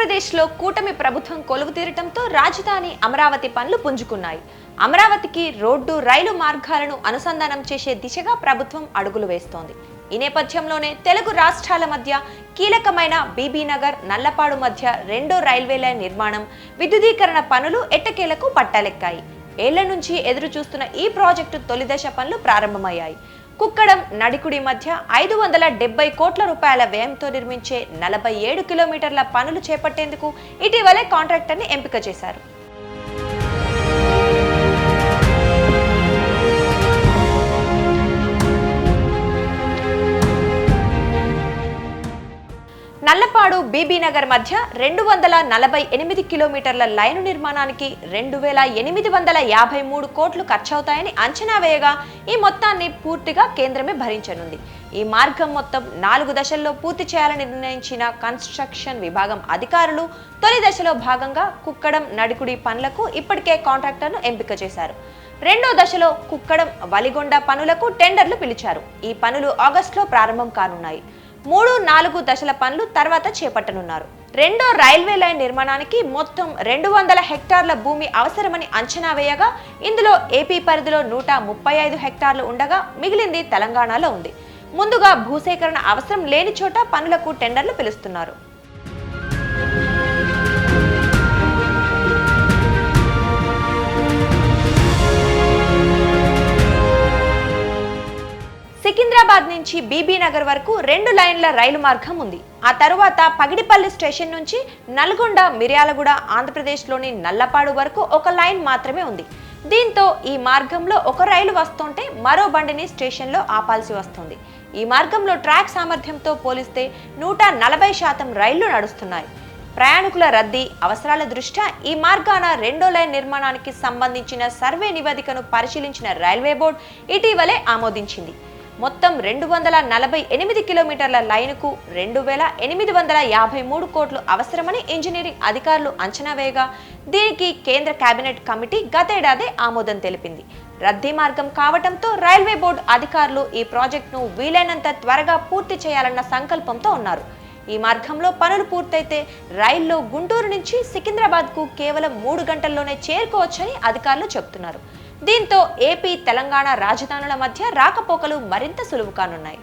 ఆంధ్రప్రదేశ్లో కూటమి ప్రభుత్వం కొలువు తీరటంతో రాజధాని అమరావతి పనులు పుంజుకున్నాయి. అమరావతికి రోడ్డు, రైలు మార్గాలను అనుసంధానం చేసే దిశగా ప్రభుత్వం అడుగులు వేస్తోంది. ఈ నేపథ్యంలోనే తెలుగు రాష్ట్రాల మధ్య కీలకమైన బీబీనగర్, నల్లపాడు మధ్య రెండో రైల్వే లైన్ నిర్మాణం, విద్యుదీకరణ పనులు ఎట్టకేలకు పట్టాలెక్కాయి. ఏళ్ల నుంచి ఎదురు చూస్తున్న ఈ ప్రాజెక్టు తొలి దశ పనులు ప్రారంభమయ్యాయి. కుక్కడం, నడికుడి మధ్య 570 కోట్ల రూపాయల వ్యయంతో నిర్మించే 47 కిలోమీటర్ల పనులు చేపట్టేందుకు ఇటీవలే కాంట్రాక్టర్ని ఎంపిక చేశారు. నల్లపాడు, బీబీనగర్ మధ్య 248 కిలోమీటర్ల లైను నిర్మాణానికి 2853 కోట్లు ఖర్చవుతాయని అంచనా వేయగా ఈ మొత్తాన్ని పూర్తిగా కేంద్రమే భరించనుంది. ఈ మార్గం మొత్తం 4 దశల్లో పూర్తి చేయాలని నిర్ణయించిన కన్స్ట్రక్షన్ విభాగం అధికారులు తొలి దశలో భాగంగా కుక్కడం, నడికుడి పనులకు ఇప్పటికే కాంట్రాక్టర్ను ఎంపిక చేశారు. రెండో దశలో కుక్కడం, వలిగొండ పనులకు టెండర్లు పిలిచారు. ఈ పనులు ఆగస్టులో ప్రారంభం కానున్నాయి. 3, 4 దశల పనులు తర్వాత చేపట్టనున్నారు. రెండో రైల్వే లైన్ నిర్మాణానికి మొత్తం 200 హెక్టార్ల భూమి అవసరమని అంచనా వేయగా ఇందులో ఏపీ పరిధిలో 135 హెక్టార్లు ఉండగా మిగిలింది తెలంగాణలో ఉంది. ముందుగా భూసేకరణ అవసరం లేని చోట పనులకు టెండర్లు పిలుస్తున్నారు. సికింద్రాబాద్ నుంచి బీబీనగర్ వరకు 2 లైన్ల రైలు మార్గం ఉంది. ఆ తరువాత పగిడిపల్లి స్టేషన్ నుంచి నల్గొండ, మిర్యాలగూడ, ఆంధ్రప్రదేశ్లోని నల్లపాడు వరకు ఒక లైన్ మాత్రమే ఉంది. దీంతో ఈ మార్గంలో ఒక రైలు వస్తుంటే మరో బండిని స్టేషన్లో ఆపాల్సి వస్తుంది. ఈ మార్గంలో ట్రాక్ సామర్థ్యంతో పోలిస్తే 140% రైళ్లు నడుస్తున్నాయి. ప్రయాణికుల రద్దీ, అవసరాల దృష్ట్యా ఈ మార్గాన రెండో లైన్ నిర్మాణానికి సంబంధించిన సర్వే నివేదికను పరిశీలించిన రైల్వే బోర్డు ఇటీవలే ఆమోదించింది. మొత్తం 248 కిలోమీటర్ల లైనుకు 2853 కోట్లు అవసరమని ఇంజనీరింగ్ అధికారులు అంచనా వేయగా దీనికి కేంద్ర కేబినెట్ కమిటీ గతేడాది ఆమోదం తెలిపింది. రద్దీ మార్గం కావటంతో రైల్వే బోర్డు అధికారులు ఈ ప్రాజెక్టును వీలైనంత త్వరగా పూర్తి చేయాలన్న సంకల్పంతో ఉన్నారు. ఈ మార్గంలో పనులు పూర్తయితే రైల్లో గుంటూరు నుంచి సికింద్రాబాద్కు కేవలం 3 గంటల్లోనే చేరుకోవచ్చని అధికారులు చెబుతున్నారు. దీంతో ఏపీ, తెలంగాణ రాజధానుల మధ్య రాకపోకలు మరింత సులువు కానున్నాయి.